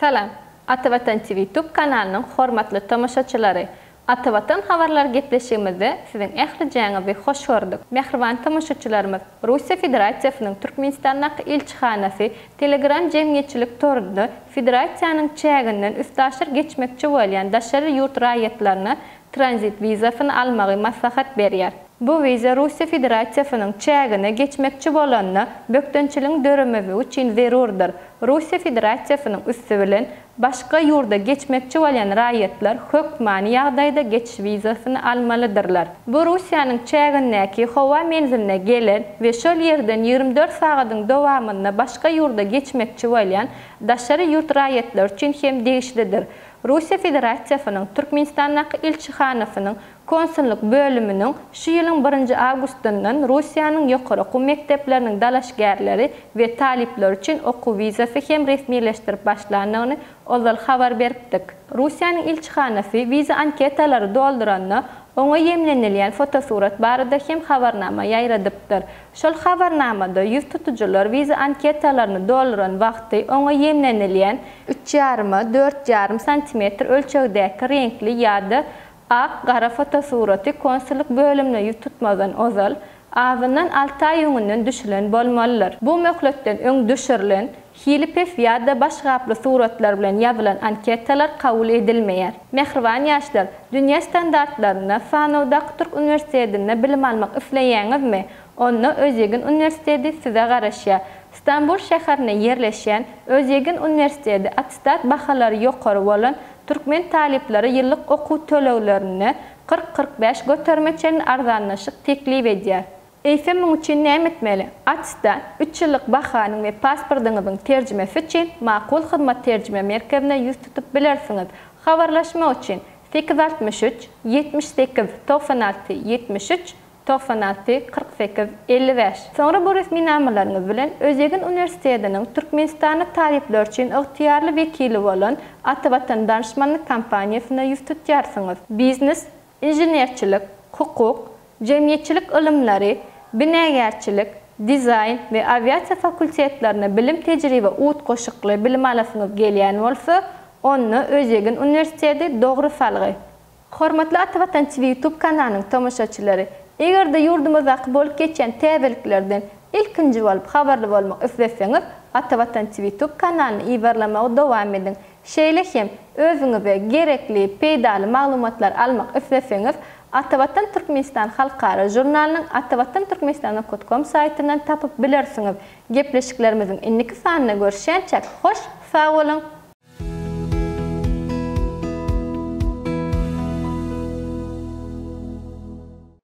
Salam, Atavatan TV YouTube kanalının hormatly tamaşaçylary. Atavatan habarlar gepleşigimizde sizin ählijaňyzy hoş gördük. Mehriban tamaşaçylarymyz, Russiya Federatsiýasynyň Türkmenistandagı elçihanasy Telegram jemgyýetçilik torunda federasiýanyň çäginden üstaşyr geçmekçi bolýan daşary ýurt raýatlaryna tranzit wizasyny almagy maslahat berýär. Bu viza Russiya Federatsiýasynyň çägine geçmekçi bolanyna bökdençiligiň döremevi üçin zerurdur. Russiya Federatsiýasynyň üstü bilen başga ýurda geçmekçi bolýan raýatlar hökmany ýagdaýda geçiş wizasyny almalydyrlar. Bu Russiýanyň çägindäki howa menziline gelen we şol ýerden 24 sagatyň dowamynda başga ýurda geçmekçi bolýan daşary ýurt raýatlar üçin hem degişlidir. Russiya Federatsiýasynyň Türkmenistandaky elçihanasynyň konsulluk bölümünün şu ýylyň 1 awgustyndan Russiýanyň ýokary okuw mekdepleriniň dalaşgärleri we talipler üçin okuw wizasy hem resmileşdirip başlandygyny ozal habar beripdik. Russiýanyň elçihanasy wiza anketalary dolduranyna oňa ýemlenilýän fotosurat barada hem habarnama ýaýradypdyr. Şol habarnamada ýüz tutujular wiza anketalaryny dolduran wagty oňa ýemlenilýän 3,5-4,5 cm ölçegdäki renkli ýa-da ak gara fotosuraty konsulluk bölümine ýüz tutmadan ozal, awyndan 6 ay öňünden düşülen bolmalylar. Bu möhletden öň düşirilen hilipef ýa-da başgaply suratlar bilen ýazylan anketalar kabul edilmeýär. Mehriban ýaşlar, dünýä standartlaryna Fanowdaky Türk Universitetinde bilim almak isleýäňizmi? Onu Özýegin Universiteti size garaşýar. İstanbul şäherine ýerleşýän Özýegin Universiteti atestat bahalary ýokary bolan Türkmen talipleri ýyllyk okuw tölewlerini 40-45 götermeçenin arzanlaşyk teklip edýär. Eýsem üçin näme etmeli? Atestat 3 ýyllyk bahanyň we pasportyňyzyň terjimesi üçin makul hyzmat terjime merkezine ýüz tutup bilersiňiz. Habarlaşma üçin 863 78 96 73 96 48 55. Sonra bu resmi namalaryňyz bilen Özýegin Universitetiniň Türkmenistanyň talipler üçin ygtyýarly wekili bolan Atavatan danışmanlyk kampaniýasyna ýüz tutýarsyňyz. Biznes, injenerçilik, hukuk, jemgyýetçilik ilimleri, binägerçilik, dizayn we aviasiýa fakultetlerine bilim tejribe uut goşukly bilim alasyňyz gelýän bolsa, onu Özýegin Universiteti dogry salgy. Hormatly Atavatan TV YouTube kanalynyň tamaşaçylary, eger de ýurdumyzda bolup geçen täzeliklerden ilkinji bolup habarly bolmak isleseňiz, Atavatan TV YouTube kanalyny ibarlamagy dowam ediň. Şeýle hem özüňize gerekli peýdaly maglumatlar almak isleseňiz, Atavatan Türkmenistan halkara jurnalynyň atavatanturkmenistan.com saýtyndan tapyp bilersiňiz. Gepleşiklerimiziň indiki sanyna görüşýänçek hoş, sag bolun.